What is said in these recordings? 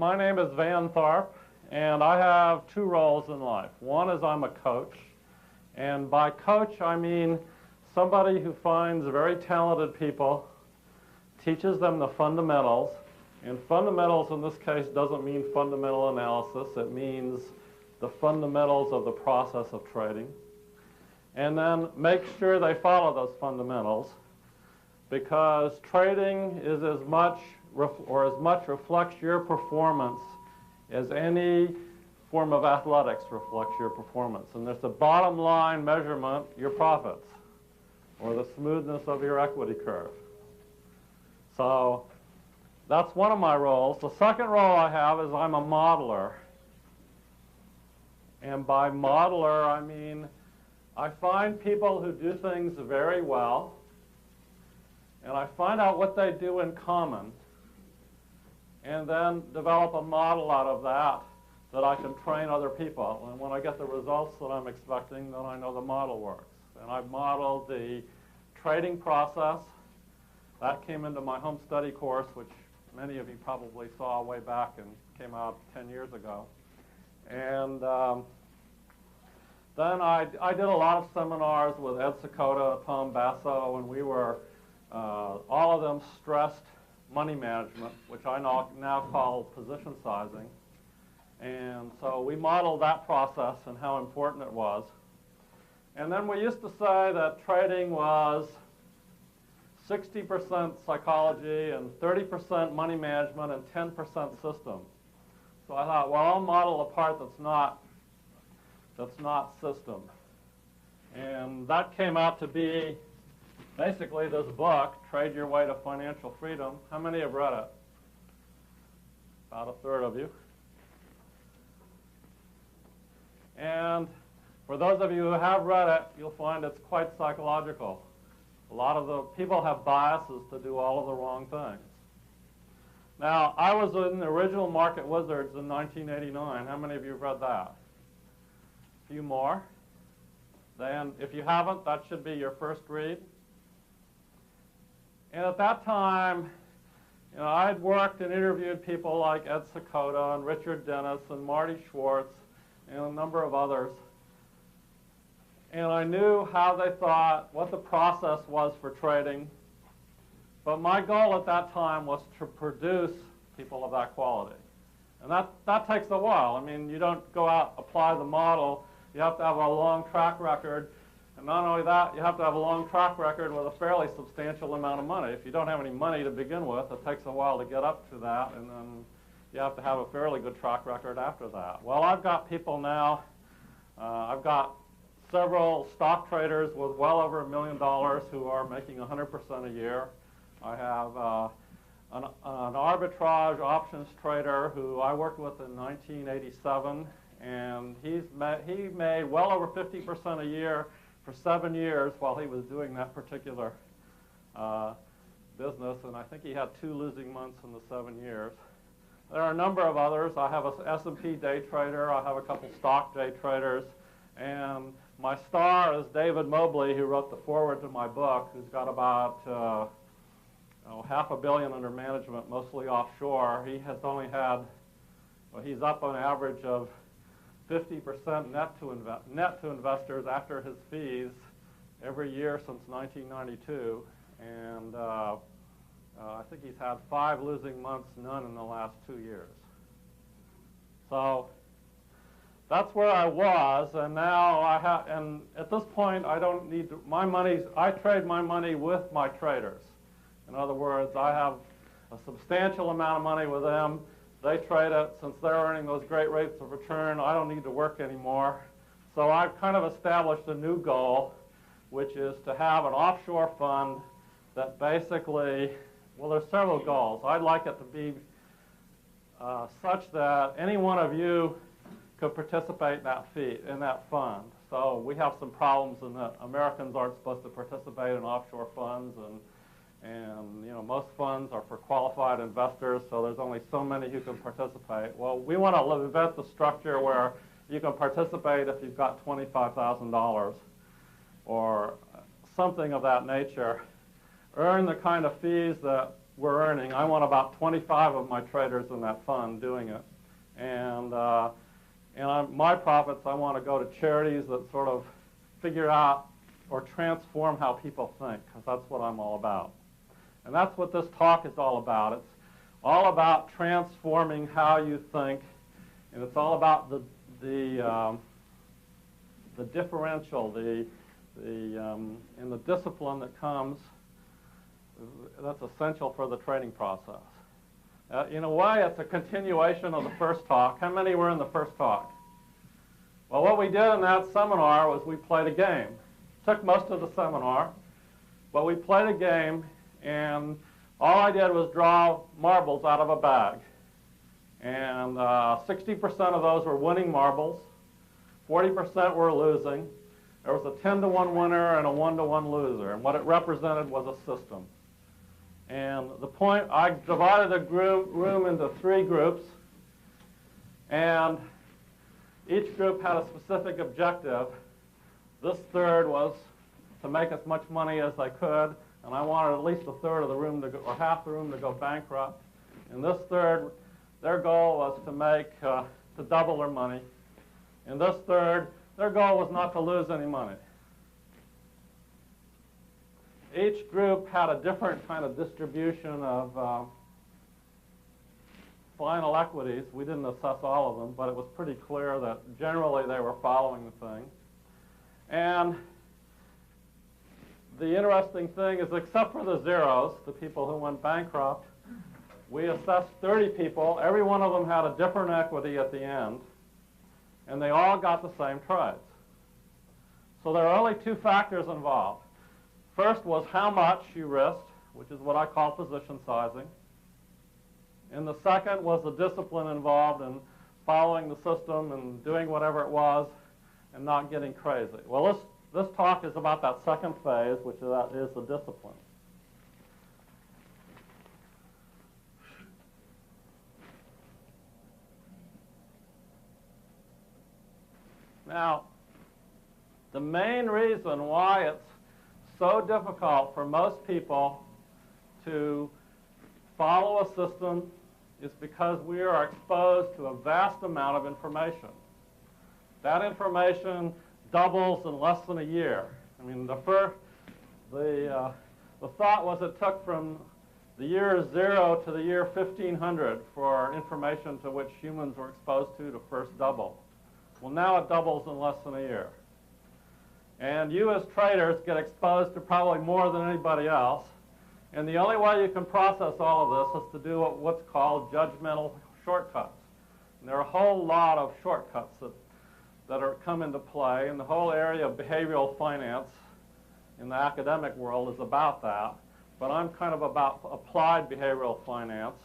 My name is Van Tharp, and I have two roles in life. One is I'm a coach, and by coach I mean somebody who finds very talented people, teaches them the fundamentals, and fundamentals in this case doesn't mean fundamental analysis, it means the fundamentals of the process of trading, and then make sure they follow those fundamentals, because trading is as much reflects your performance as any form of athletics reflects your performance. And there's a bottom line measurement, your profits, or the smoothness of your equity curve. So that's one of my roles. The second role I have is I'm a modeler. And by modeler, I mean I find people who do things very well, and I find out what they do in common, and then develop a model out of that I can train other people. And when I get the results that I'm expecting, then I know the model works. And I've modeled the trading process. That came into my home study course, which many of you probably saw way back and came out 10 years ago. And then I did a lot of seminars with Ed Sakota, Tom Basso, and we were, all of them stressed money management, which I now call position sizing. And so we modeled that process and how important it was. And then we used to say that trading was 60% psychology and 30% money management and 10% system. So I thought, well, I'll model a part that's not system. And that came out to be basically this book, Trade Your Way to Financial Freedom. How many have read it? About a third of you. And for those of you who have read it, you'll find it's quite psychological. A lot of the people have biases to do all of the wrong things. Now, I was in the original Market Wizards in 1989. How many of you have read that? A few more. Then, if you haven't, that should be your first read. And at that time, I'd worked and interviewed people like Ed Sakota and Richard Dennis and Marty Schwartz and a number of others. And I knew how they thought, what the process was for trading. But my goal at that time was to produce people of that quality. And that takes a while. I mean, you don't go out, apply the model. You have to have a long track record. And not only that, you have to have a long track record with a fairly substantial amount of money. If you don't have any money to begin with, it takes a while to get up to that, and then you have to have a fairly good track record after that. Well, I've got people now, I've got several stock traders with well over $1 million who are making 100% a year. I have an arbitrage options trader who I worked with in 1987, and he made well over 50% a year for 7 years while he was doing that particular business, and I think he had 2 losing months in the 7 years. There are a number of others. I have an S&P day trader. I have a couple stock day traders, and my star is David Mobley, who wrote the foreword to my book, who's got about $500 million under management, mostly offshore. He has only had, well, he's up on average of 50% net to investors after his fees every year since 1992, and I think he's had 5 losing months, none in the last 2 years. So that's where I was, and now and at this point I don't need to, I trade my money with my traders. In other words, I have a substantial amount of money with them. They trade it. Since they're earning those great rates of return, I don't need to work anymore. So I've kind of established a new goal, which is to have an offshore fund that basically, well, there's several goals. I'd like it to be such that any one of you could participate in that fund. So we have some problems in that Americans aren't supposed to participate in offshore funds, and most funds are for qualified investors, so there's only so many who can participate. Well, we want to invent the structure where you can participate if you've got $25,000 or something of that nature, earn the kind of fees that we're earning. I want about 25 of my traders in that fund doing it. And my profits, I want to go to charities that sort of figure out or transform how people think, because that's what I'm all about. And that's what this talk is all about. It's all about transforming how you think, and it's all about the differential, and the discipline that comes, that's essential for the trading process. In a way, it's a continuation of the first talk. How many were in the first talk? Well, what we did in that seminar was we played a game. Took most of the seminar, but we played a game, and all I did was draw marbles out of a bag. And 60% of those were winning marbles, 40% were losing. There was a 10-to-1 winner and a 1-to-1 loser, and what it represented was a system. And the point, I divided the room into 3 groups, and each group had a specific objective. This third was to make as much money as I could, and I wanted at least a third of the room to go, or half the room to go bankrupt. And this third, their goal was to make, to double their money. And this third, their goal was not to lose any money. Each group had a different kind of distribution of final equities. We didn't assess all of them, but it was pretty clear that generally they were following the thing. And the interesting thing is, except for the zeros, the people who went bankrupt, we assessed 30 people. Every one of them had a different equity at the end, and they all got the same trades. So there are only 2 factors involved. First was how much you risked, which is what I call position sizing. And the second was the discipline involved in following the system and doing whatever it was and not getting crazy. Well, this talk is about that second phase, which is the discipline. Now, the main reason why it's so difficult for most people to follow a system is because we are exposed to a vast amount of information. That information doubles in less than a year. I mean, the thought was it took from the year 0 to the year 1500 for information to which humans were exposed to first double. Well, now it doubles in less than a year. And you as traders get exposed to probably more than anybody else. And the only way you can process all of this is to do what's called judgmental shortcuts. And there are a whole lot of shortcuts that come into play, and the whole area of behavioral finance in the academic world is about that. But I'm kind of about applied behavioral finance.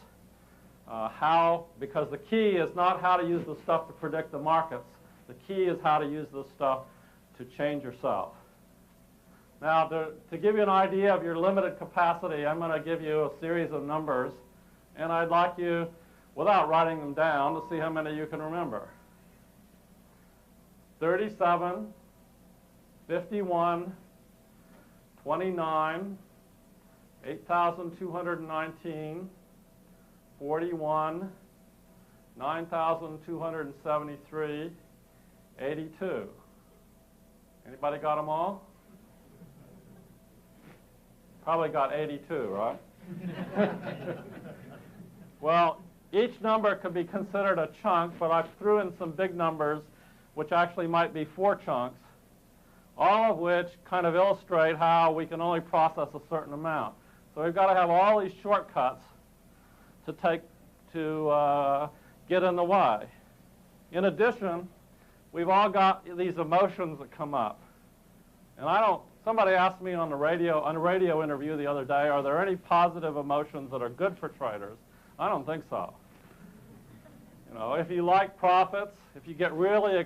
Because the key is not how to use the stuff to predict the markets. The key is how to use this stuff to change yourself. Now, to give you an idea of your limited capacity, I'm going to give you a series of numbers, and I'd like you, without writing them down, to see how many you can remember. 37, 51, 29, 8,219, 41, 9,273, 82. Anybody got them all? Probably got 82, right? Well, each number could be considered a chunk, but I threw in some big numbers, which actually might be 4 chunks, all of which kind of illustrate how we can only process a certain amount. So we've got to have all these shortcuts to get in the way. In addition, we've all got these emotions that come up. And somebody asked me on a radio interview the other day, are there any positive emotions that are good for traders? I don't think so. You know, if you like profits, if you get really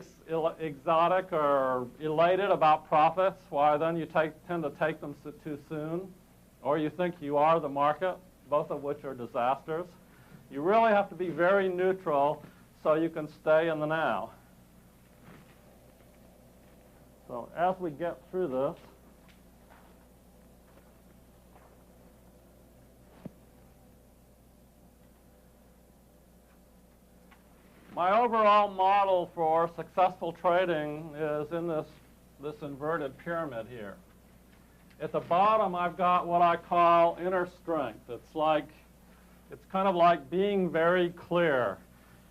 exotic or elated about profits, why then you tend to take them too soon, or you think you are the market, both of which are disasters. You really have to be very neutral so you can stay in the now. So as we get through this, My overall model for successful trading is in this inverted pyramid here. At the bottom, I've got what I call inner strength. It's kind of like being very clear.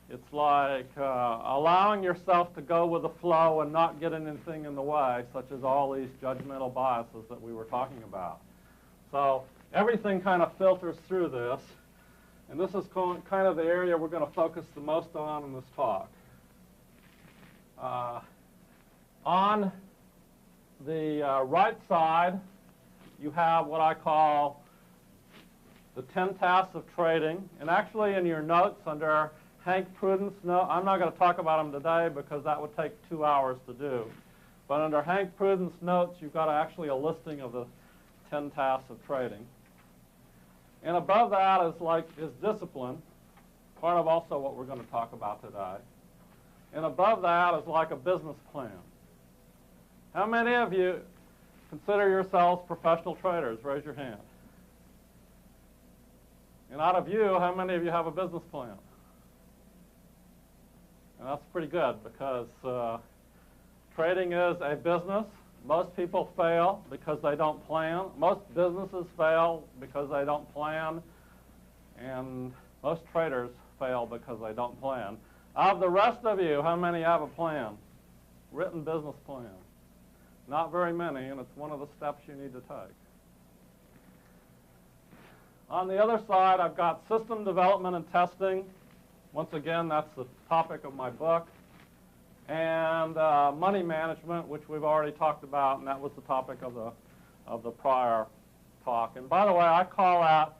It's like allowing yourself to go with the flow and not get anything in the way, such as all these judgmental biases that we were talking about. So everything kind of filters through this. And this is kind of the area we're going to focus the most on in this talk. On the right side, you have what I call the 10 tasks of trading. And actually in your notes under Hank Prudence, I'm not going to talk about them today because that would take 2 hours to do. But under Hank Prudence notes, you've got actually a listing of the 10 tasks of trading. And above that is discipline, part of also what we're going to talk about today. And above that is like a business plan. How many of you consider yourselves professional traders? Raise your hand. And out of you, how many of you have a business plan? And that's pretty good because trading is a business. Most people fail because they don't plan. Most businesses fail because they don't plan. And most traders fail because they don't plan. Of the rest of you, how many have a plan? Written business plan. Not very many, and it's one of the steps you need to take. On the other side, I've got system development and testing. Once again, that's the topic of my book. And money management, which we've already talked about, and that was the topic of the prior talk. And by the way, I call that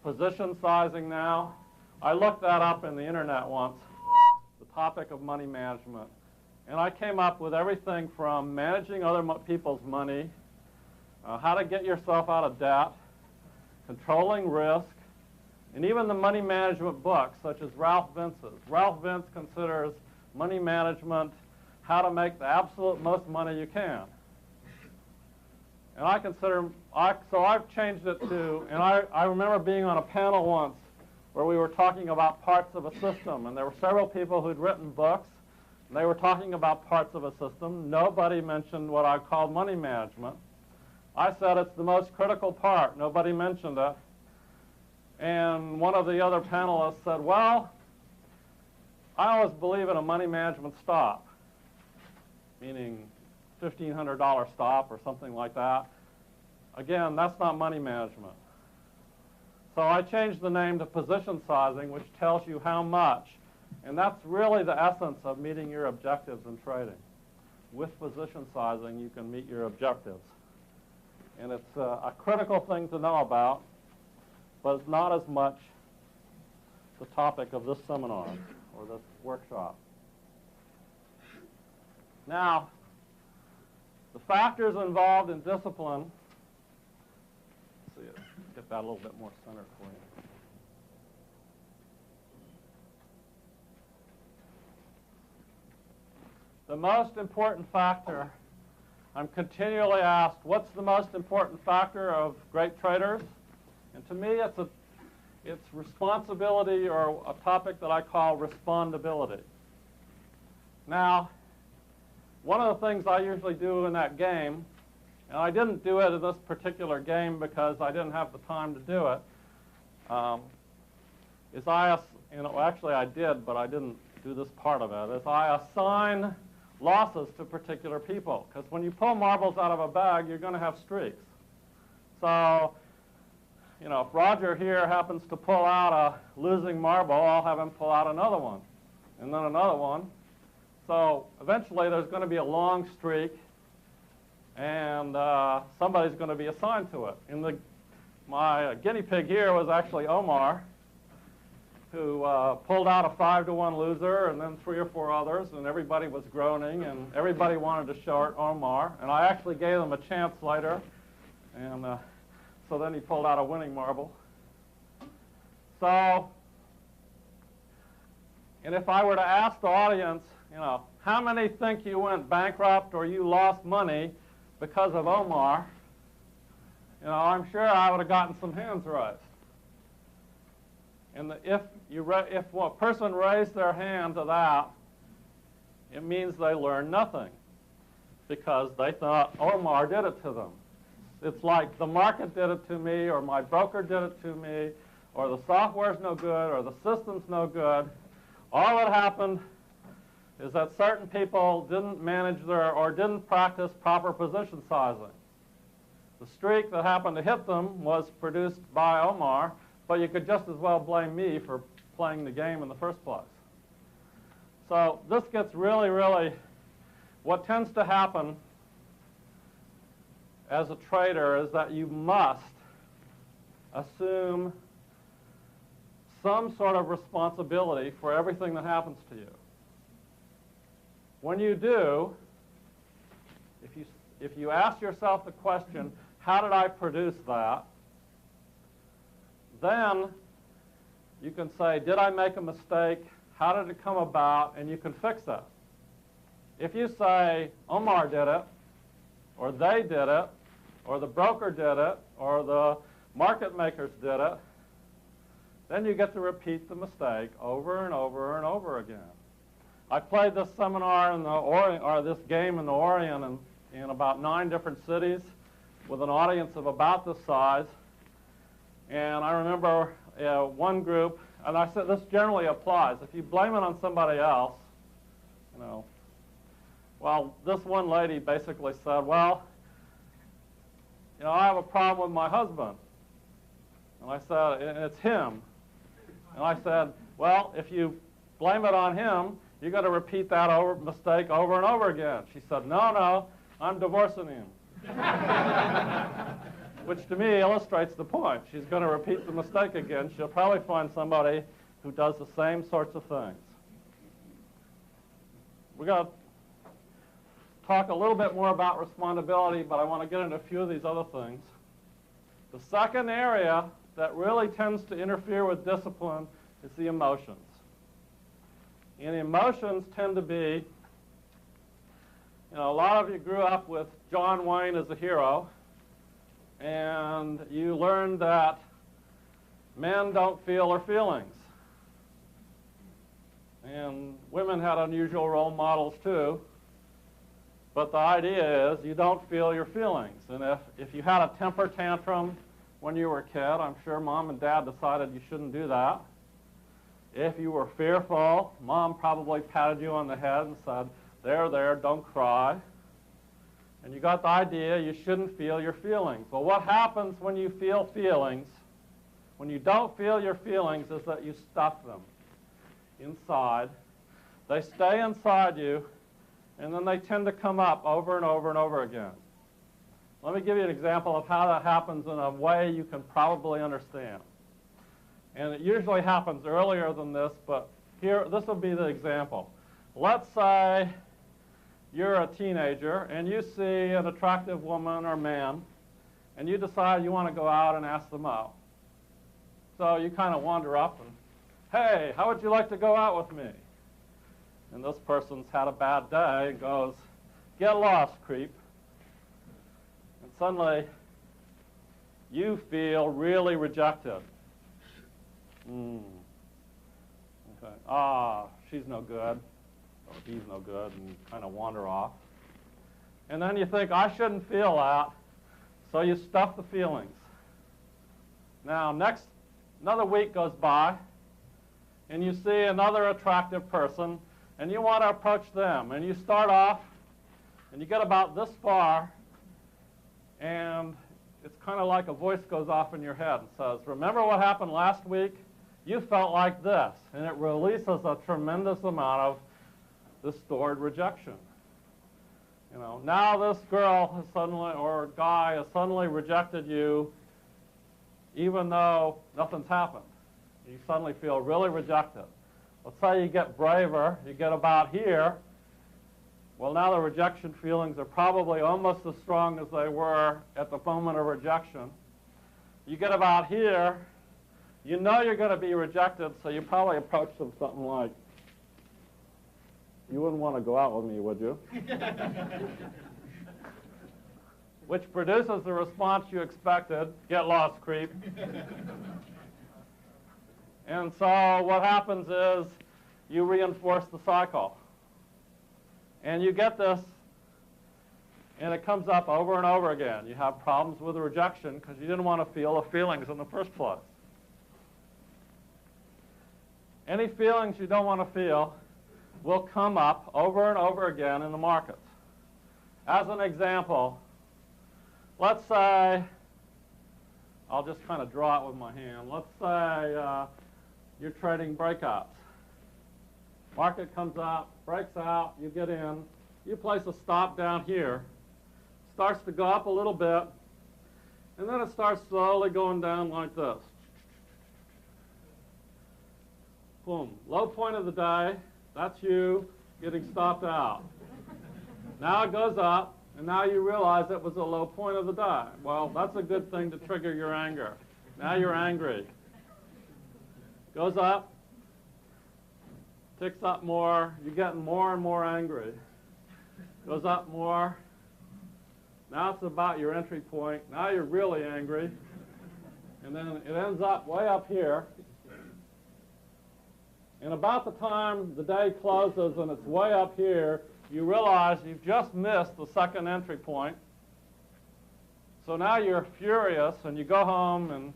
position sizing now. I looked that up in the internet once, the topic of money management. And I came up with everything from managing other people's money, how to get yourself out of debt, controlling risk, and even the money management books, such as Ralph Vince's. Ralph Vince considers money management, how to make the absolute most money you can. And I consider, so I've changed it to, and I remember being on a panel once where we were talking about parts of a system, and there were several people who'd written books, and they were talking about parts of a system. Nobody mentioned what I called money management. I said it's the most critical part. Nobody mentioned it. And one of the other panelists said, well, I always believe in a money management stop, meaning $1,500 stop or something like that. Again, that's not money management. So I changed the name to position sizing, which tells you how much. And that's really the essence of meeting your objectives in trading. With position sizing, you can meet your objectives. And it's a critical thing to know about, but it's not as much the topic of this seminar or this workshop. Now, the factors involved in discipline, let's see, get that a little bit more centered for you. The most important factor, I'm continually asked, what's the most important factor of great traders? And to me, it's responsibility, or a topic that I call respondability. Now, one of the things I usually do in that game, and I didn't do it in this particular game because I didn't have the time to do it, is actually I did, but I didn't do this part of it, is I assign losses to particular people. Because when you pull marbles out of a bag, you're going to have streaks. So, you know, if Roger here happens to pull out a losing marble, I'll have him pull out another one, and then another one. So eventually there's going to be a long streak, and somebody's going to be assigned to it. My guinea pig here was actually Omar, who pulled out a 5-to-1 loser, and then 3 or 4 others, and everybody was groaning, and everybody wanted to short Omar. And I actually gave them a chance later, and so then he pulled out a winning marble. So, and if I were to ask the audience, you know, how many think you went bankrupt or you lost money because of Omar, you know, I'm sure I would have gotten some hands raised. And if a person raised their hand to that, it means they learned nothing because they thought Omar did it to them. It's like the market did it to me, or my broker did it to me, or the software's no good, or the system's no good. All that happened is that certain people didn't manage or didn't practice proper position sizing. The streak that happened to hit them was produced by Omar, but you could just as well blame me for playing the game in the first place. So this gets really, really, what tends to happen as a trader is that you must assume some sort of responsibility for everything that happens to you. When you do, if you ask yourself the question, how did I produce that? Then you can say, did I make a mistake? How did it come about? And you can fix it. If you say, Omar did it, or they did it, or the broker did it, or the market makers did it, then you get to repeat the mistake over and over and over again. I played this seminar in the Orient, or this game in the Orient in about 9 different cities with an audience of about this size. And I remember one group, and I said this generally applies. If you blame it on somebody else, well, this one lady basically said, well, I have a problem with my husband. And I said, and it's him. And I said, well, if you blame it on him, you've got to repeat that mistake over and over again. She said, no, I'm divorcing him. Which to me illustrates the point. She's going to repeat the mistake again. She'll probably find somebody who does the same sorts of things. We're going to talk a little bit more about responsibility, but I want to get into a few of these other things. The second area that really tends to interfere with discipline is the emotions. And the emotions tend to be, a lot of you grew up with John Wayne as a hero, and you learned that men don't feel their feelings. And women had unusual role models too. But the idea is you don't feel your feelings. And if you had a temper tantrum when you were a kid, I'm sure mom and dad decided you shouldn't do that. If you were fearful, mom probably patted you on the head and said, there, don't cry. And you got the idea you shouldn't feel your feelings. Well, what happens when you feel feelings, when you don't feel your feelings, is that you stuff them inside. They stay inside you, and then they tend to come up over and over and over again. Let me give you an example of how that happens in a way you can probably understand. And it usually happens earlier than this, but here, this will be the example. Let's say you're a teenager, and you see an attractive woman or man, and you decide you want to go out and ask them out. So you kind of wander up and, hey, how would you like to go out with me? And this person's had a bad day and goes, get lost, creep. And suddenly, you feel really rejected. Okay. She's no good, or he's no good, and you kind of wander off. And then you think, I shouldn't feel that, so you stuff the feelings. Now, another week goes by, and you see another attractive person, and you want to approach them. And you start off, and you get about this far, and it's kind of like a voice goes off in your head and says, remember what happened last week? You felt like this. And it releases a tremendous amount of this stored rejection. Now this girl has suddenly, or guy has suddenly rejected you, even though nothing's happened. You suddenly feel really rejected. Let's say you get braver, you get about here. Well, now the rejection feelings are probably almost as strong as they were at the moment of rejection. You get about here, you know you're going to be rejected, so you probably approach them something like, you wouldn't want to go out with me, would you? Which produces the response you expected, get lost, creep. And so what happens is you reinforce the cycle. And you get this, and it comes up over and over again. You have problems with rejection because you didn't want to feel the feelings in the first place. Any feelings you don't want to feel will come up over and over again in the markets. As an example, let's say, I'll just kind of draw it with my hand. Let's say you're trading breakouts. Market comes up, breaks out, you get in, you place a stop down here, starts to go up a little bit, and then it starts slowly going down like this. Boom. Low point of the day, that's you getting stopped out. Now it goes up, and now you realize it was a low point of the day. Well, that's a good thing to trigger your anger. Now you're angry. Goes up, ticks up more, you're getting more and more angry. Goes up more. Now it's about your entry point. Now you're really angry. And then it ends up way up here. And about the time the day closes and it's way up here, you realize you've just missed the second entry point. So now you're furious and you go home and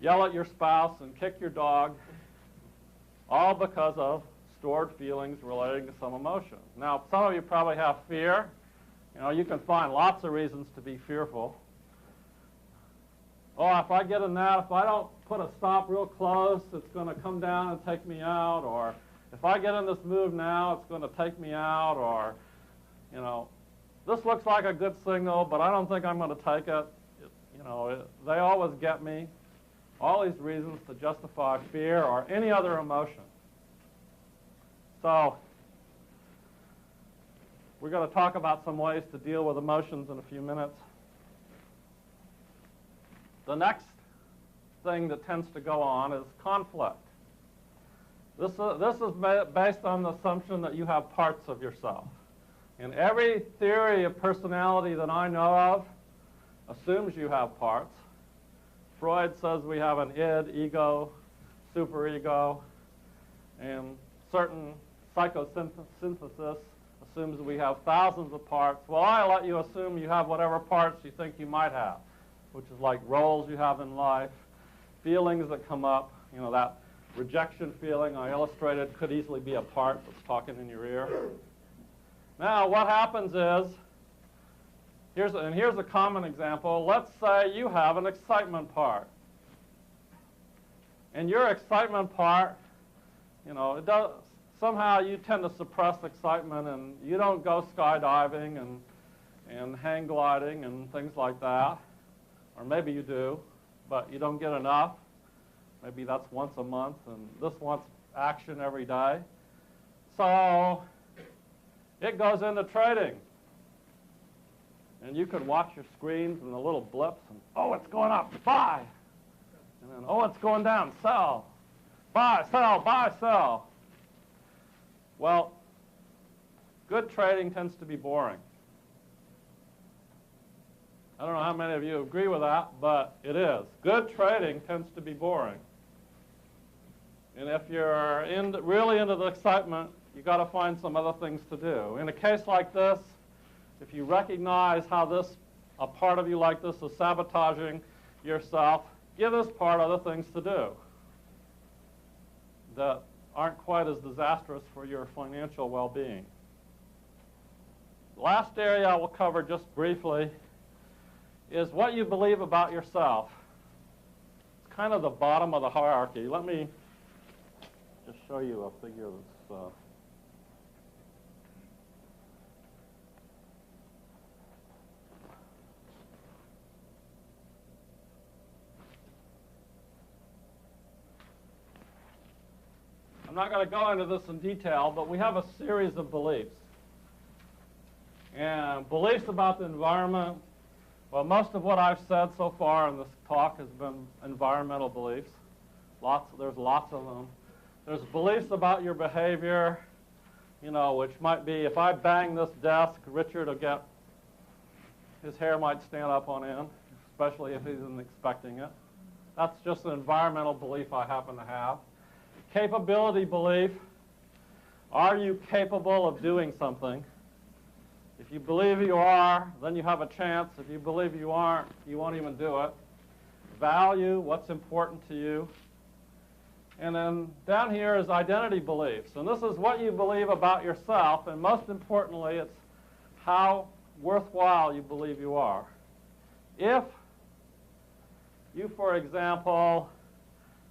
yell at your spouse and kick your dog, all because of stored feelings relating to some emotion. Now, some of you probably have fear. You know, you can find lots of reasons to be fearful. Oh, if I get in that, if I don't put a stop real close, it's going to come down and take me out. Or if I get in this move now, it's going to take me out. Or, you know, this looks like a good signal, but I don't think I'm going to take it. You know, they always get me. All these reasons to justify fear or any other emotion. So we're going to talk about some ways to deal with emotions in a few minutes. The next thing that tends to go on is conflict. This is based on the assumption that you have parts of yourself. And every theory of personality that I know of assumes you have parts. Freud says we have an id, ego, superego, and certain psychosynthesis assumes we have thousands of parts. Well, I let you assume you have whatever parts you think you might have, which is like roles you have in life, feelings that come up. You know, that rejection feeling I illustrated could easily be a part that's talking in your ear. Now, what happens is, here's a common example. Let's say you have an excitement part. And your excitement part, you know, somehow you tend to suppress excitement and you don't go skydiving and hang gliding and things like that. Or maybe you do, but you don't get enough. Maybe that's once a month, and this wants action every day. So it goes into trading. And you could watch your screens and the little blips, and, oh, it's going up, buy. And then, oh, it's going down, sell. Buy, sell. Well, good trading tends to be boring. I don't know how many of you agree with that, but it is. Good trading tends to be boring. And if you're really into the excitement, you've got to find some other things to do. In a case like this, if you recognize how a part of you like this is sabotaging yourself, give this part other things to do that aren't quite as disastrous for your financial well-being. The last area I will cover just briefly is what you believe about yourself. It's kind of the bottom of the hierarchy. Let me just show you a figure that's I'm not going to go into this in detail, but we have a series of beliefs. And beliefs about the environment, well, most of what I've said so far in this talk has been environmental beliefs. There's lots of them. There's beliefs about your behavior, you know, which might be, if I bang this desk, Richard will his hair might stand up on end, especially if he isn't expecting it. That's just an environmental belief I happen to have. Capability belief. Are you capable of doing something? If you believe you are, then you have a chance. If you believe you aren't, you won't even do it. Value, what's important to you. And then down here is identity beliefs. And this is what you believe about yourself, and most importantly, it's how worthwhile you believe you are. If you, for example,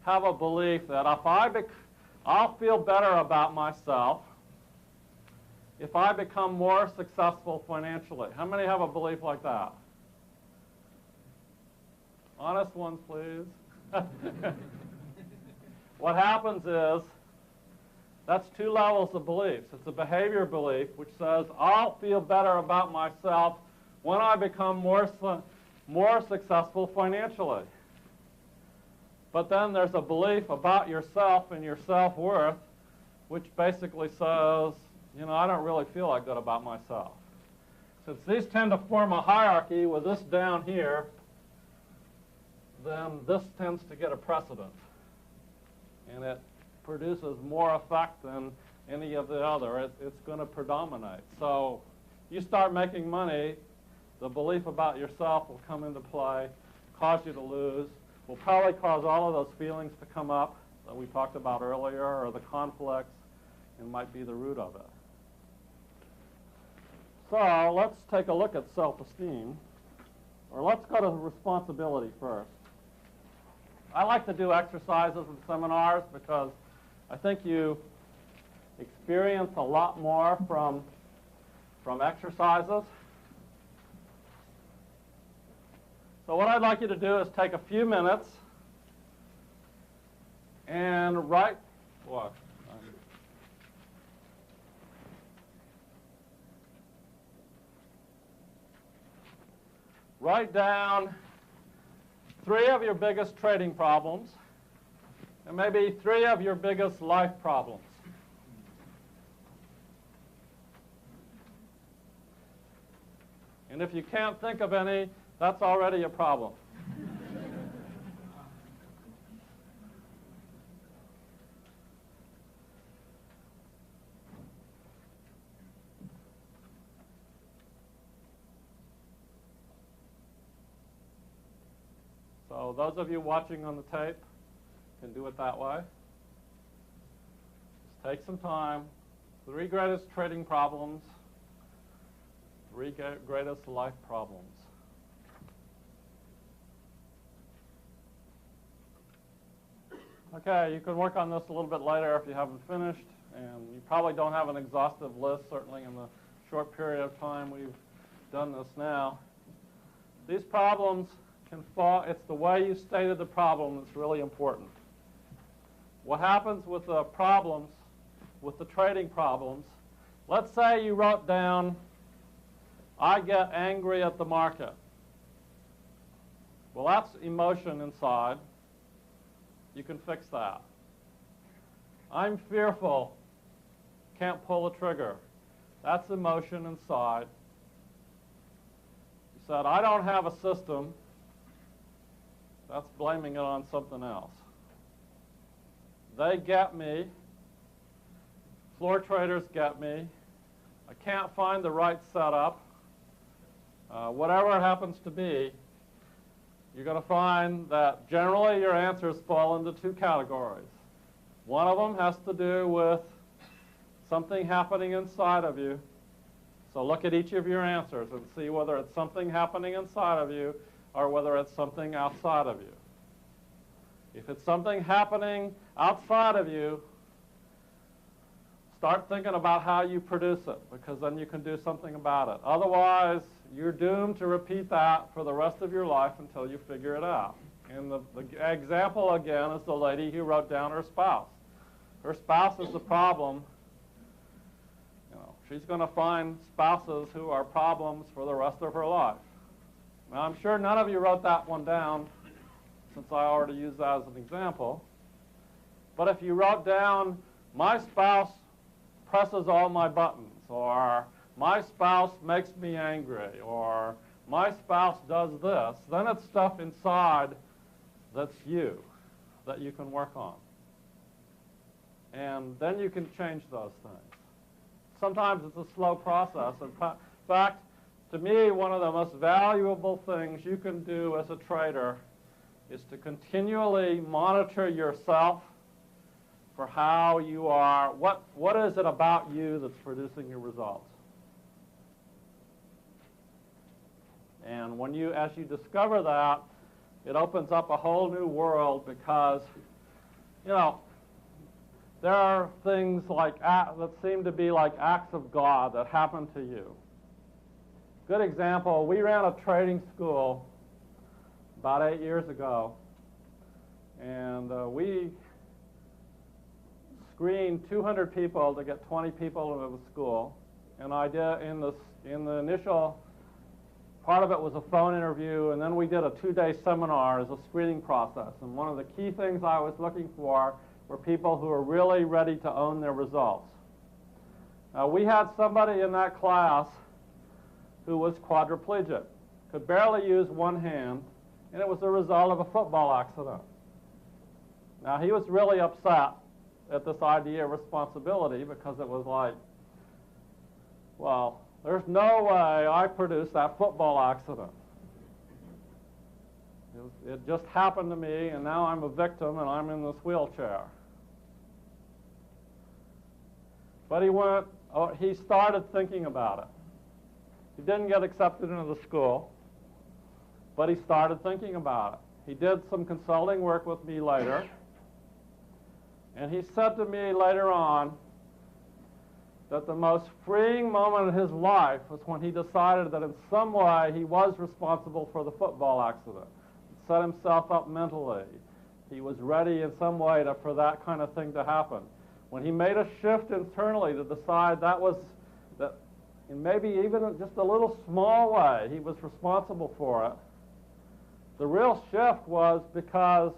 have a belief that if I'll feel better about myself if I become more successful financially. How many have a belief like that? Honest ones, please. What happens is, that's two levels of beliefs. It's a behavior belief, which says, I'll feel better about myself when I become more successful financially. But then there's a belief about yourself and your self-worth, which basically says, you know, I don't really feel that good about myself. Since these tend to form a hierarchy with this down here, then this tends to get a precedent. And it produces more effect than any of the other. It's going to predominate. So you start making money, the belief about yourself will come into play, cause you to lose, will probably cause all of those feelings to come up that we talked about earlier, or the conflicts, and might be the root of it. So let's take a look at self-esteem, or let's go to responsibility first. I like to do exercises in seminars because I think you experience a lot more from exercises. So what I'd like you to do is take a few minutes and write what? Write down 3 of your biggest trading problems, and maybe 3 of your biggest life problems. And if you can't think of any, that's already a problem. So those of you watching on the tape can do it that way. Just take some time. 3 greatest trading problems, 3 greatest life problems. Okay, you can work on this a little bit later if you haven't finished, and you probably don't have an exhaustive list, certainly in the short period of time we've done this now. These problems can fall, it's the way you stated the problem that's really important. What happens with the problems, with the trading problems, let's say you wrote down, I get angry at the market. Well, that's emotion inside. You can fix that. I'm fearful, can't pull a trigger. That's emotion inside. You said, I don't have a system. That's blaming it on something else. They get me. Floor traders get me. I can't find the right setup. Whatever it happens to be, you're going to find that generally your answers fall into 2 categories. One of them has to do with something happening inside of you. So look at each of your answers and see whether it's something happening inside of you or whether it's something outside of you. If it's something happening outside of you, start thinking about how you produce it, because then you can do something about it. Otherwise, you're doomed to repeat that for the rest of your life until you figure it out. And the example, again, is the lady who wrote down her spouse. Her spouse is the problem. You know, she's going to find spouses who are problems for the rest of her life. Now, I'm sure none of you wrote that one down, since I already used that as an example. But if you wrote down, my spouse presses all my buttons, or my spouse makes me angry, or my spouse does this, then it's stuff inside that's you, that you can work on. And then you can change those things. Sometimes it's a slow process. In fact, to me, one of the most valuable things you can do as a trader is to continually monitor yourself for how you are, what is it about you that's producing your results. And when as you discover that, it opens up a whole new world because, there are things that seem to be like acts of God that happen to you. Good example, we ran a trading school about 8 years ago, and we screened 200 people to get 20 people into the school. And I did, in the initial part of it was a phone interview, and then we did a 2-day seminar as a screening process. And one of the key things I was looking for were people who were really ready to own their results. We had somebody in that class who was quadriplegic, could barely use one hand, and it was the result of a football accident. Now, he was really upset at this idea of responsibility because it was like, well, there's no way I produced that football accident. It just happened to me, and now I'm a victim, and I'm in this wheelchair. But he started thinking about it. He didn't get accepted into the school, but he started thinking about it. He did some consulting work with me later, and he said to me later on that the most freeing moment in his life was when he decided that in some way he was responsible for the football accident. He set himself up mentally. He was ready in some way for that kind of thing to happen. When he made a shift internally to decide that in maybe even just a little small way, he was responsible for it, the real shift was because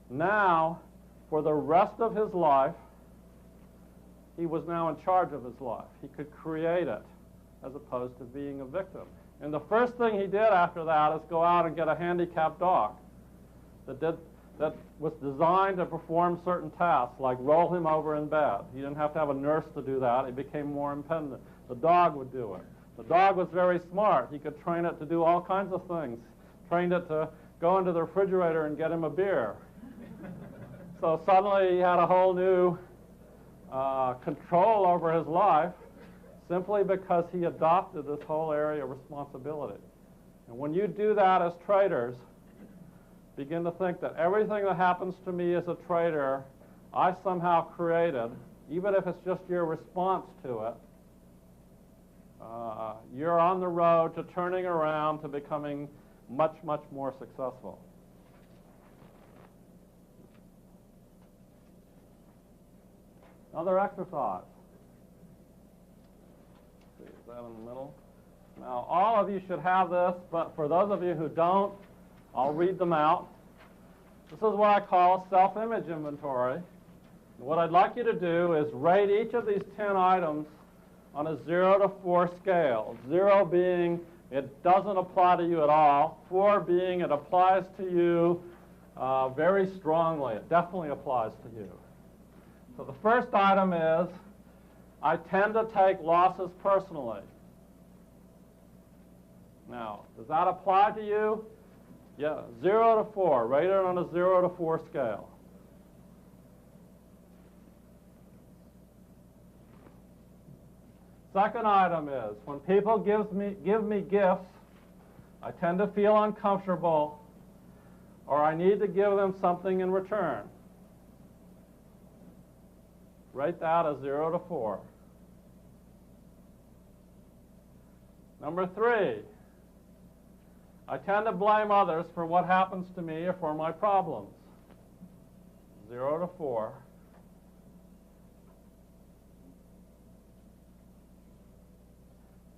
now, for the rest of his life, he was now in charge of his life. He could create it as opposed to being a victim. And the first thing he did after that is go out and get a handicapped dog that was designed to perform certain tasks, like roll him over in bed. He didn't have to have a nurse to do that. He became more independent. The dog would do it. The dog was very smart. He could train it to do all kinds of things. Trained it to go into the refrigerator and get him a beer. So suddenly he had a whole new control over his life simply because he adopted this whole area of responsibility. And when you do that as traders, begin to think that everything that happens to me as a trader, I somehow created, even if it's just your response to it, you're on the road to turning around to becoming much, much more successful. Another exercise. Let's see, is that in the middle? Now, all of you should have this, but for those of you who don't, I'll read them out. This is what I call a self-image inventory. What I'd like you to do is rate each of these 10 items on a 0 to 4 scale. 0 being it doesn't apply to you at all. 4 being it applies to you very strongly. It definitely applies to you. So the first item is, I tend to take losses personally. Now, does that apply to you? Yeah, 0 to 4. Rate it on a 0 to 4 scale. Second item is, when people give me gifts, I tend to feel uncomfortable, or I need to give them something in return. Rate that as 0 to 4. Number 3, I tend to blame others for what happens to me or for my problems. 0 to 4.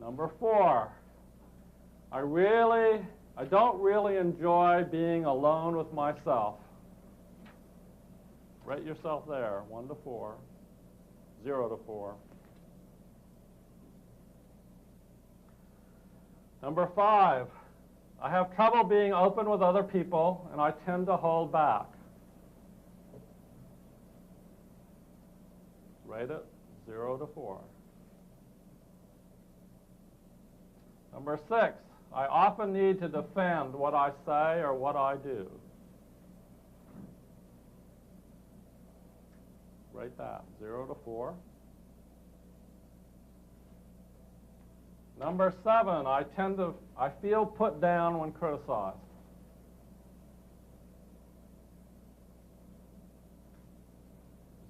Number 4, I don't really enjoy being alone with myself. Rate yourself there, 1 to 4, 0 to 4. Number 5, I have trouble being open with other people, and I tend to hold back. Rate it 0 to 4. Number 6, I often need to defend what I say or what I do. Rate that 0 to 4. Number 7, I feel put down when criticized.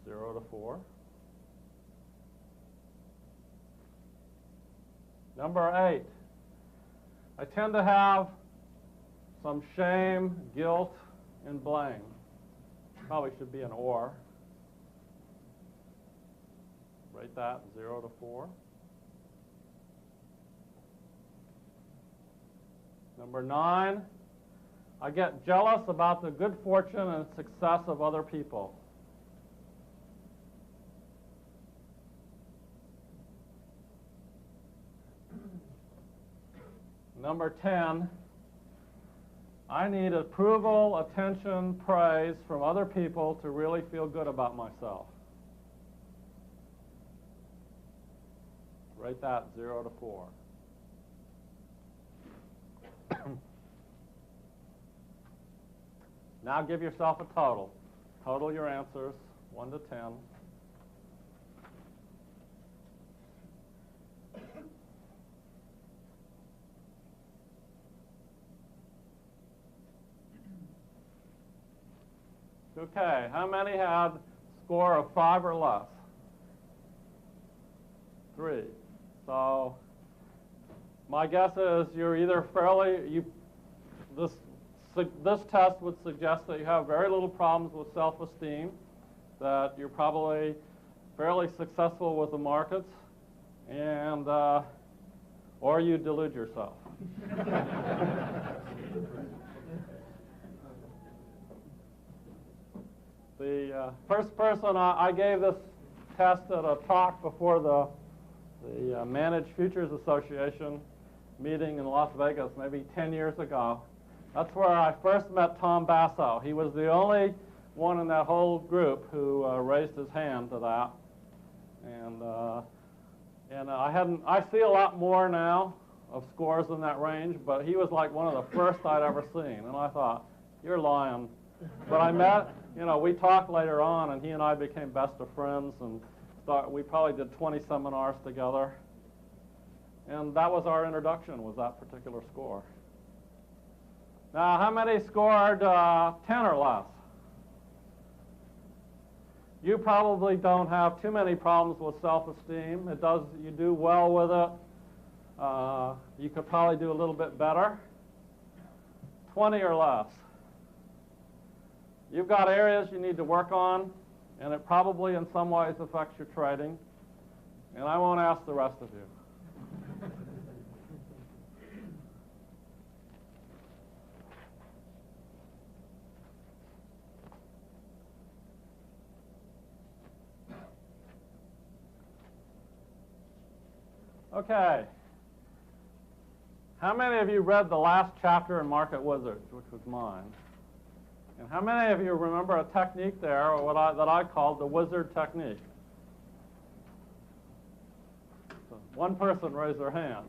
Zero to 4. Number 8, I tend to have some shame, guilt, and blame. Probably should be an or. Rate that 0 to 4. Number 9, I get jealous about the good fortune and success of other people. Number 10, I need approval, attention, praise from other people to really feel good about myself. Rate that 0 to 4. Now give yourself a total. Total your answers, 1 to 10. Okay, how many had a score of 5 or less? 3. So my guess is you're either this test would suggest that you have very little problems with self-esteem, that you're probably fairly successful with the markets, and or you delude yourself. The first person I gave this test at a talk before the Managed Futures Association meeting in Las Vegas maybe 10 years ago. That's where I first met Tom Basso. He was the only one in that whole group who raised his hand to that. And I see a lot more now of scores in that range, but he was like one of the first I'd ever seen. And I thought, you're lying. But I met, we talked later on, and he and I became best of friends, and we probably did 20 seminars together. And that was our introduction, was that particular score. Now, how many scored 10 or less? You probably don't have too many problems with self-esteem. You do well with it. You could probably do a little bit better. 20 or less. You've got areas you need to work on, and it probably in some ways affects your trading. And I won't ask the rest of you. Okay. How many of you read the last chapter in Market Wizards, which was mine? And how many of you remember a technique there, or that I called the wizard technique? So one person raised their hand.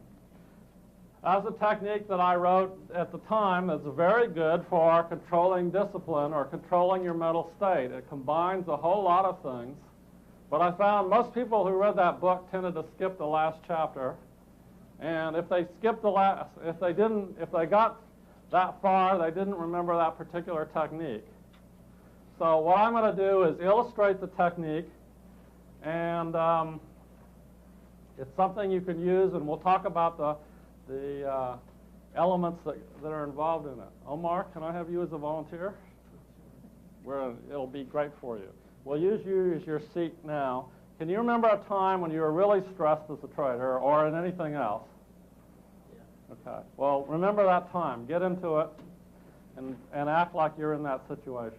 That's a technique that I wrote at the time that's very good for controlling discipline or controlling your mental state. It combines a whole lot of things. But I found most people who read that book tended to skip the last chapter. And if they skipped if they got that far, they didn't remember that particular technique. So what I'm going to do is illustrate the technique, and it's something you can use, and we'll talk about the elements that are involved in it. Omar, can I have you as a volunteer? It'll be great for you. We'll use you as your seat now. Can you remember a time when you were really stressed as a trader or in anything else? Yeah. Okay. Well, remember that time. Get into it and act like you're in that situation.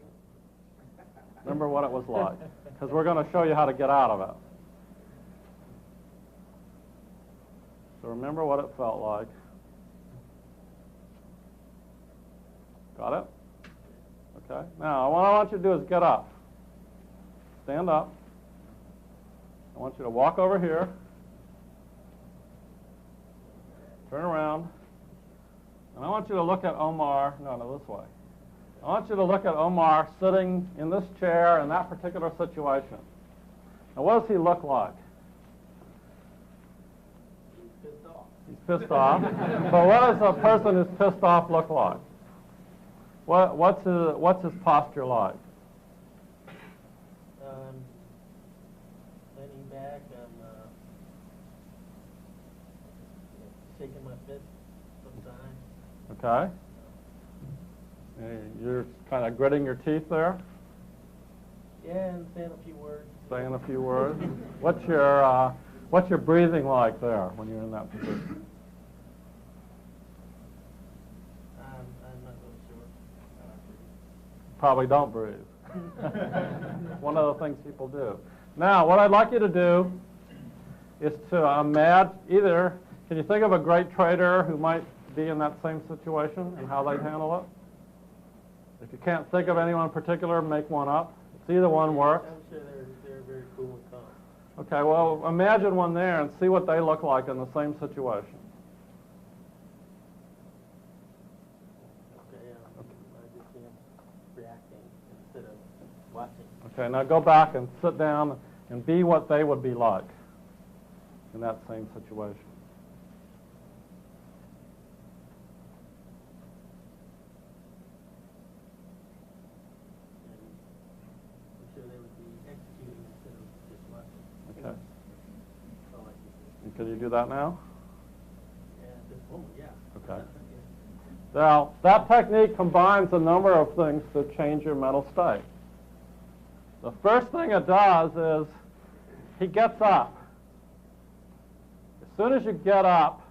Remember what it was like, because we're going to show you how to get out of it. So remember what it felt like. Got it? Okay. Now, what I want you to do is get up. Stand up. I want you to walk over here. Turn around. And I want you to look at Omar. No, this way. I want you to look at Omar sitting in this chair in that particular situation. Now, what does he look like? He's pissed off. He's pissed off. So what does a person who's pissed off look like? What's his posture like? Leaning back, shaking my fist sometimes. Okay. You're kind of gritting your teeth there? Yeah, and saying a few words. Saying a few words. What's your breathing like there when you're in that position? I'm not really sure. Probably don't breathe. One of the things people do. Now, what I'd like you to do is to imagine either, can you think of a great trader who might be in that same situation and how they'd handle it? If you can't think of anyone in particular, make one up. It's either one works. I'm sure they're very cool and calm. Okay, well, imagine one there and see what they look like in the same situation. Okay, I just see them reacting instead of watching. Okay, now go back and sit down and be what they would be like in that same situation. Okay. And can you do that now? Yeah, at this moment, yeah. Okay. Now, that technique combines a number of things to change your mental state. The first thing it does is he gets up. As soon as you get up,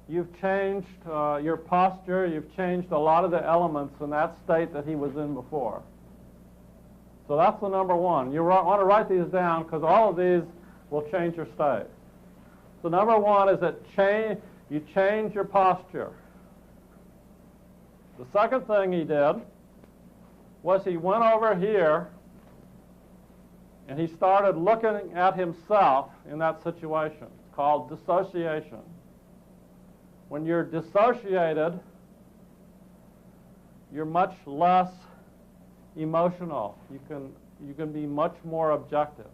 you've changed your posture, you've changed a lot of the elements in that state that he was in before. So that's the number one. You want to write these down because all of these will change your state. So number one is that you change your posture. The second thing he did was he went over here and he started looking at himself in that situation. It's called dissociation. When you're dissociated, you're much less emotional. You can be much more objective.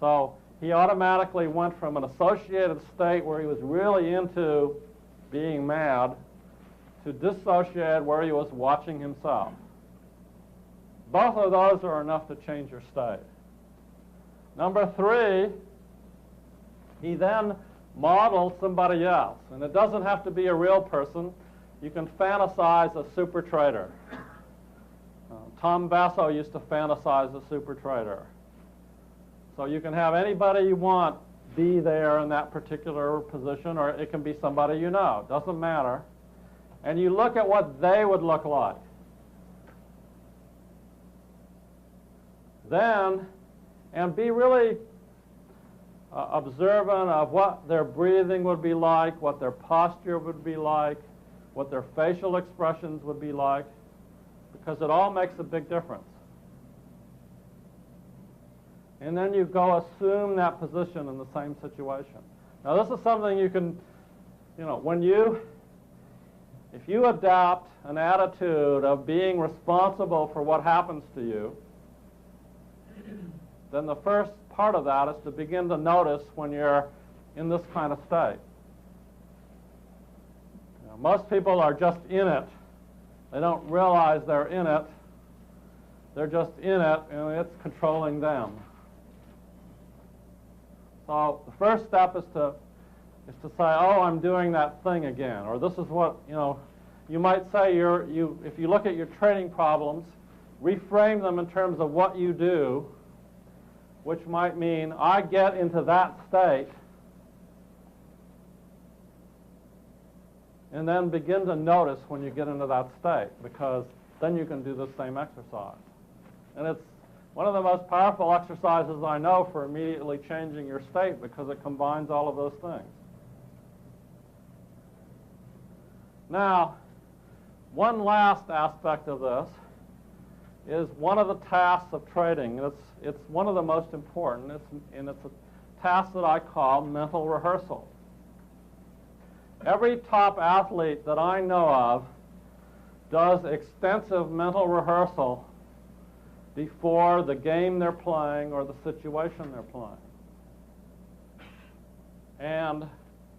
So he automatically went from an associated state where he was really into being mad to dissociated where he was watching himself. Both of those are enough to change your state. Number three, he then modeled somebody else. And it doesn't have to be a real person. You can fantasize a super trader. Tom Basso used to fantasize a super trader. So you can have anybody you want be there in that particular position, or it can be somebody you know. It doesn't matter. And you look at what they would look like. Then, and be really observant of what their breathing would be like, what their posture would be like, what their facial expressions would be like, because it all makes a big difference. And then you go assume that position in the same situation. Now this is something you can, if you adopt an attitude of being responsible for what happens to you, then the first part of that is to begin to notice when you're in this kind of state. Most people are just in it. They don't realize they're in it. They're just in it, and it's controlling them. So the first step is to say, oh, I'm doing that thing again. Or this is what, you might say if you look at your trading problems, reframe them in terms of what you do, which might mean I get into that state, and then begin to notice when you get into that state, because then you can do the same exercise. And it's one of the most powerful exercises I know for immediately changing your state, because it combines all of those things. Now, one last aspect of this is one of the tasks of trading. It's one of the most important, and it's a task that I call mental rehearsal. Every top athlete that I know of does extensive mental rehearsal before the game they're playing or the situation they're playing. And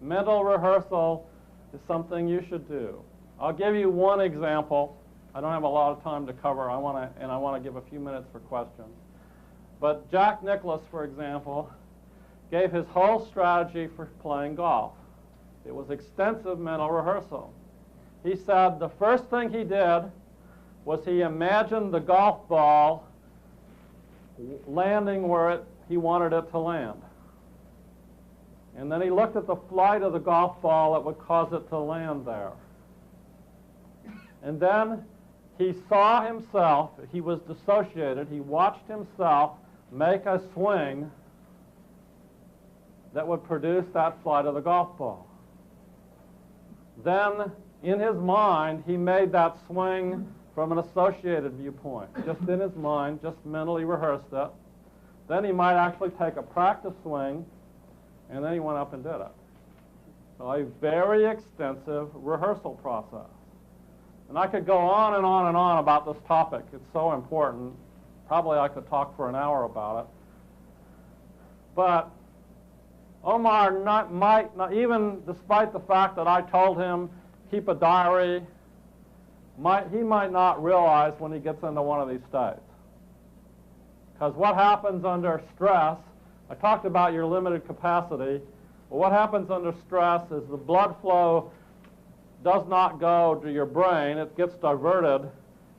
mental rehearsal is something you should do. I'll give you one example. I don't have a lot of time to cover. I want to give a few minutes for questions. But Jack Nicklaus, for example, gave his whole strategy for playing golf. It was extensive mental rehearsal. He said the first thing he did was he imagined the golf ball landing where he wanted it to land. And then he looked at the flight of the golf ball that would cause it to land there. And then he saw himself, he was dissociated, he watched himself make a swing that would produce that flight of the golf ball. Then, in his mind, he made that swing from an associated viewpoint, just in his mind, just mentally rehearsed it. Then he might actually take a practice swing, and then he went up and did it. So a very extensive rehearsal process. And I could go on and on and on about this topic. It's so important. Probably I could talk for an hour about it. But Omar might not, even despite the fact that I told him keep a diary, he might not realize when he gets into one of these states. Because what happens under stress, I talked about your limited capacity, but what happens under stress is the blood flow does not go to your brain, it gets diverted,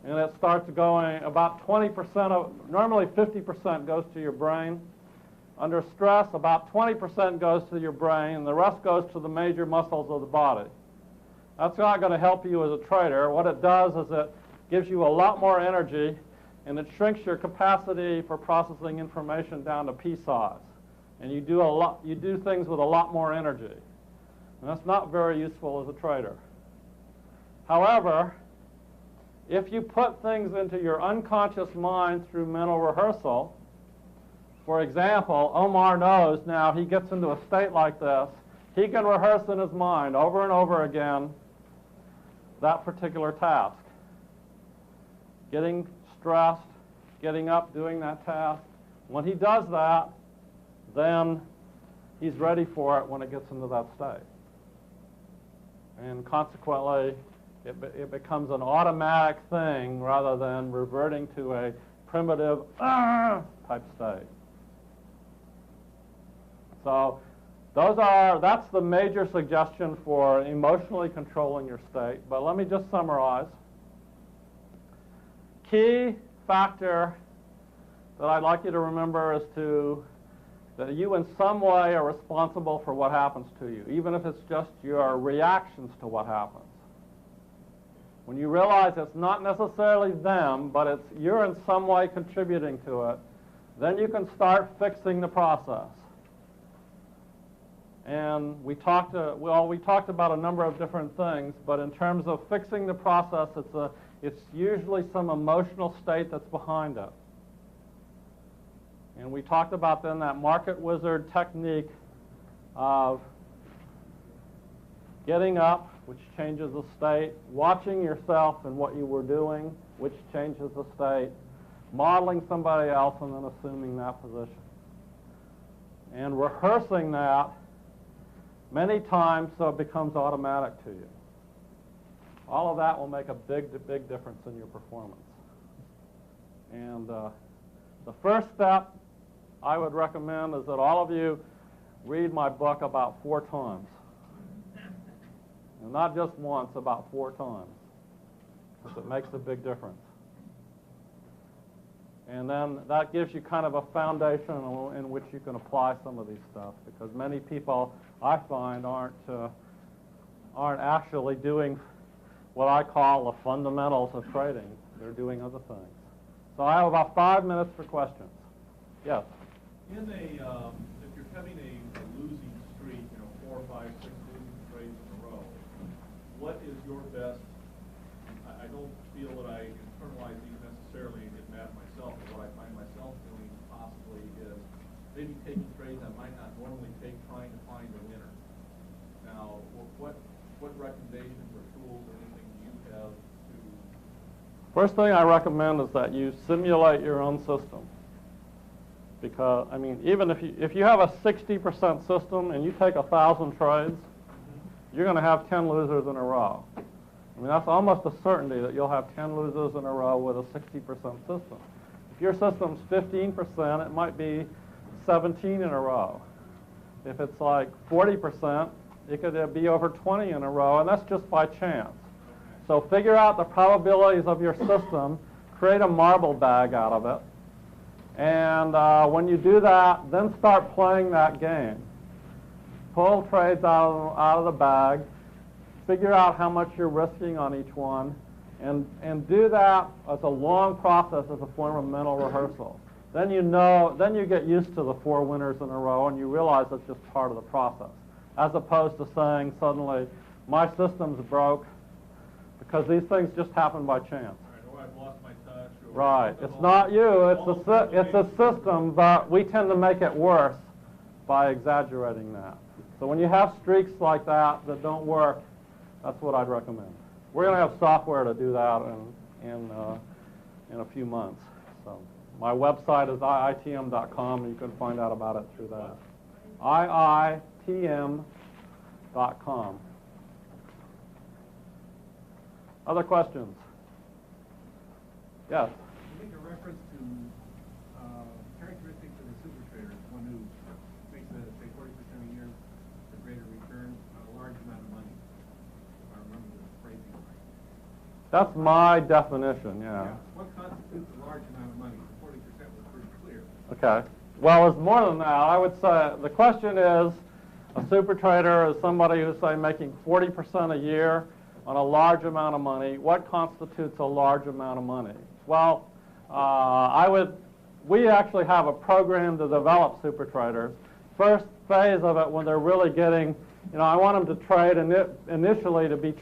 and it starts going about 20% of, normally 50% goes to your brain. Under stress, about 20% goes to your brain, and the rest goes to the major muscles of the body. That's not going to help you as a trader. What it does is it gives you a lot more energy, and it shrinks your capacity for processing information down to pea size. And you do things with a lot more energy. And that's not very useful as a trader. However, if you put things into your unconscious mind through mental rehearsal, for example, Omar knows now he gets into a state like this, he can rehearse in his mind over and over again that particular task. Getting stressed, getting up, doing that task. When he does that, then he's ready for it when it gets into that state. And consequently, it becomes an automatic thing rather than reverting to a primitive type state. So that's the major suggestion for emotionally controlling your state. But let me just summarize. Key factor that I'd like you to remember is that you in some way are responsible for what happens to you, even if it's just your reactions to what happens. When you realize it's not necessarily them, but you're in some way contributing to it, then you can start fixing the process. And we talked about a number of different things, but in terms of fixing the process, it's usually some emotional state that's behind it. And we talked about then that market wizard technique of getting up, which changes the state, watching yourself and what you were doing, which changes the state, modeling somebody else and then assuming that position. And rehearsing that many times so it becomes automatic to you. All of that will make a big difference in your performance. And the first step I would recommend is that all of you read my book about 4 times. And not just once, about 4 times. Because it makes a big difference. And then that gives you kind of a foundation in which you can apply some of these stuff. Because many people, I find, aren't actually doing what I call the fundamentals of trading. They're doing other things. So I have about 5 minutes for questions. Yes? If you're having a losing streak, 4 or 5, 6 losing trades in a row, what is your best don't feel that I internalize these necessarily and get mad at myself, but what I find myself doing possibly is maybe taking trades I might not normally take, trying to find a winner. Now, what recommendations or tools or anything do you have to... First thing I recommend is that you simulate your own system. Because, I mean, even if you have a 60% system and you take 1,000 trades, you're going to have 10 losers in a row. I mean, that's almost a certainty that you'll have 10 losers in a row with a 60% system. If your system's 15%, it might be 17 in a row. If it's like 40%, it could be over 20 in a row, and that's just by chance. So figure out the probabilities of your system, create a marble bag out of it, and when you do that, then start playing that game. Pull trades out of the bag, figure out how much you're risking on each one, and do that as a long process as a form of mental rehearsal. Then you get used to the 4 winners in a row, and you realize it's just part of the process, as opposed to saying suddenly, my system's broke, because these things just happen by chance. Right, or I've lost my touch. Or Right. It's not you. It's a system, but we tend to make it worse by exaggerating that. So when you have streaks like that don't work, that's what I'd recommend. We're going to have software to do that in a few months. So my website is iitm.com, and you can find out about it through that. iitm.com. Other questions? Yes? You make a reference to characteristics of a super trader, one who makes, say, 40% a year for greater return on a large amount of money, if I remember the phrasing right. That's my definition, yeah. What constitutes a large amount of money? The 40% was pretty clear. Okay. Well, it's more than that. I would say the question is, a super trader is somebody who's, say, making 40% a year on a large amount of money. What constitutes a large amount of money? Well, we actually have a program to develop super traders. First phase of it, when they're really getting, I want them to trade initially to be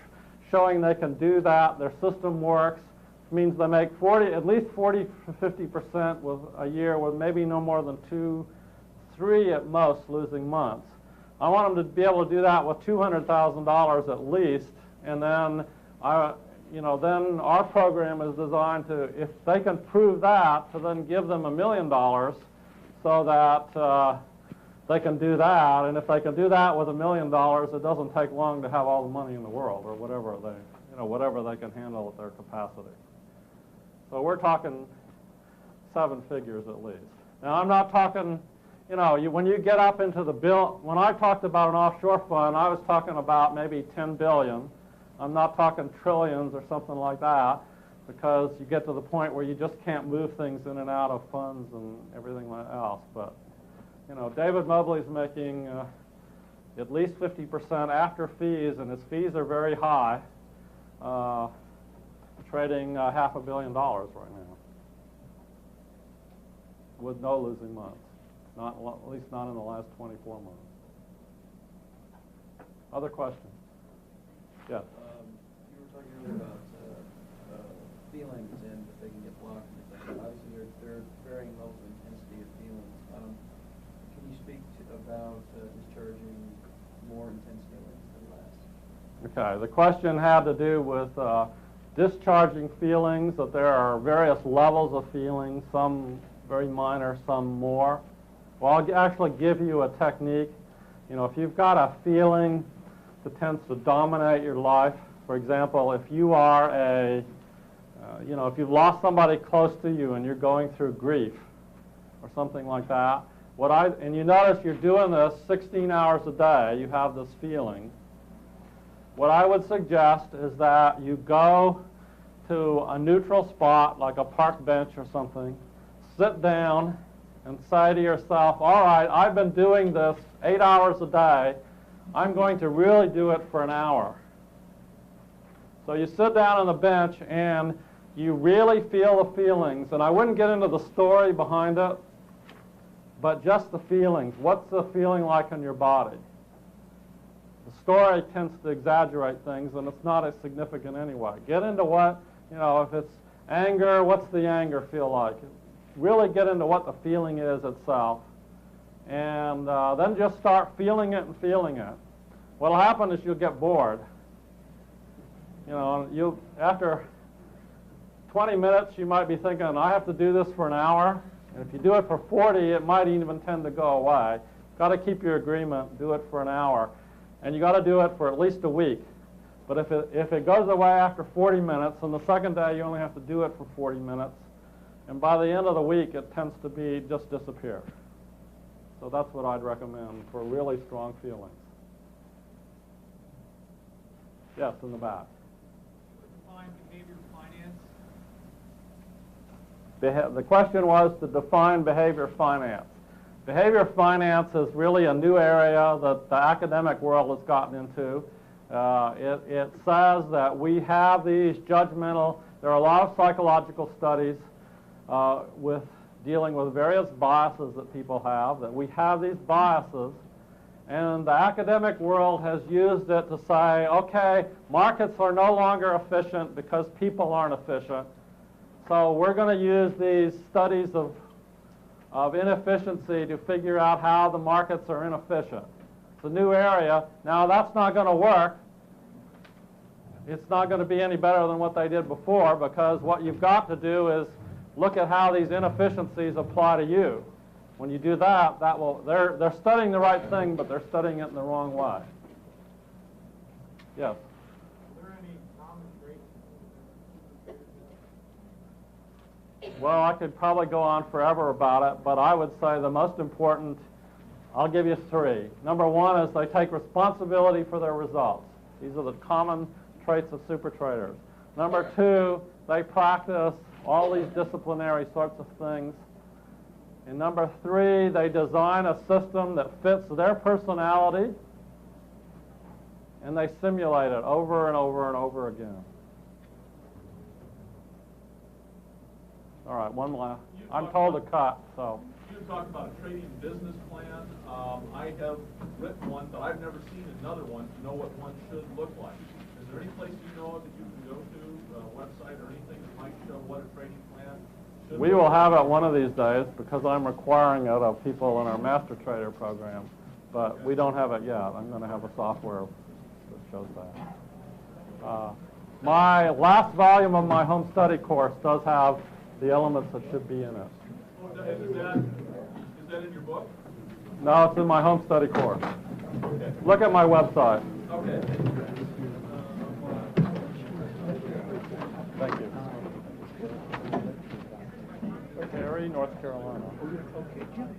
showing they can do that, their system works, means they make at least 40 to 50% with a year with maybe no more than 2, 3 at most losing months. I want them to be able to do that with $200,000 at least, and then then our program is designed to, if they can prove that, to then give them $1 million so that they can do that. And if they can do that with $1 million, it doesn't take long to have all the money in the world, or whatever they can handle at their capacity. So we're talking 7 figures at least. Now I'm not talking, when you get up into the bill, when I talked about an offshore fund, I was talking about maybe 10 billion. I'm not talking trillions or something like that, because you get to the point where you just can't move things in and out of funds and everything else. But, David Mobley's making at least 50% after fees, and his fees are very high, trading $500 million right now with no losing months, at least not in the last 24 months. Other questions? Yes. You were talking earlier about feelings and if they can get blocked and things like that. Obviously, there are varying levels of intensity of feelings. Can you speak about discharging more intensely than less? Okay. The question had to do with discharging feelings, that there are various levels of feelings, some very minor, some more. Well, I'll actually give you a technique. If you've got a feeling that tends to dominate your life, for example, if you are if you've lost somebody close to you and you're going through grief or something like that, and you notice you're doing this 16 hours a day, you have this feeling, what I would suggest is that you go to a neutral spot, like a park bench or something, sit down and say to yourself, all right, I've been doing this 8 hours a day, I'm going to really do it for an hour. So you sit down on the bench and you really feel the feelings. And I wouldn't get into the story behind it, but just the feelings. What's the feeling like in your body? The story tends to exaggerate things, and it's not as significant anyway. Get into what You know, if it's anger, what's the anger feel like? Really get into what the feeling is itself. And then just start feeling it and feeling it. What'll happen is you'll get bored. You know, after 20 minutes, you might be thinking, I have to do this for an hour. And if you do it for 40, it might even tend to go away. Got to keep your agreement, do it for an hour. And you got to do it for at least a week. But if it goes away after 40 minutes, and the second day you only have to do it for 40 minutes, and by the end of the week it tends to be just disappear. So that's what I'd recommend for really strong feelings. Yes, in the back. Define behavior finance. The question was to define behavior finance. Behavior finance is really a new area that the academic world has gotten into. It says that we have these judgmental, there are a lot of psychological studies with dealing with various biases that people have, that we have these biases, and the academic world has used it to say, okay, markets are no longer efficient because people aren't efficient, so we're going to use these studies of inefficiency to figure out how the markets are inefficient. It's a new area. Now, that's not going to work. It's not going to be any better than what they did before, because what you've got to do is look at how these inefficiencies apply to you. When you do that, they're studying the right thing, but they're studying it in the wrong way. Yes? Are there any common traits? Well, I could probably go on forever about it, but I would say the most important, I'll give you three. Number one is they take responsibility for their results. These are the common traits of super traders. Number two, they practice all these disciplinary sorts of things. And number three, they design a system that fits their personality, and they simulate it over and over and over again. All right, one last. I'm told to cut, so. You talked about a trading business plan. I have written one, but I've never seen another one to know what one should look like. Is there any place you know of that you can go to, a website or anything that might show what a trading plan should We look will like? have it one of these days because I'm requiring it of people in our Master Trader program, but we don't have it yet. I'm going to have a software that shows that. My last volume of my home study course does have the elements that should be in it. Oh, is that in your book? No, it's in my home study course. Okay. Look at my website. Okay. Thank you. Cary, North Carolina. Okay, Jim.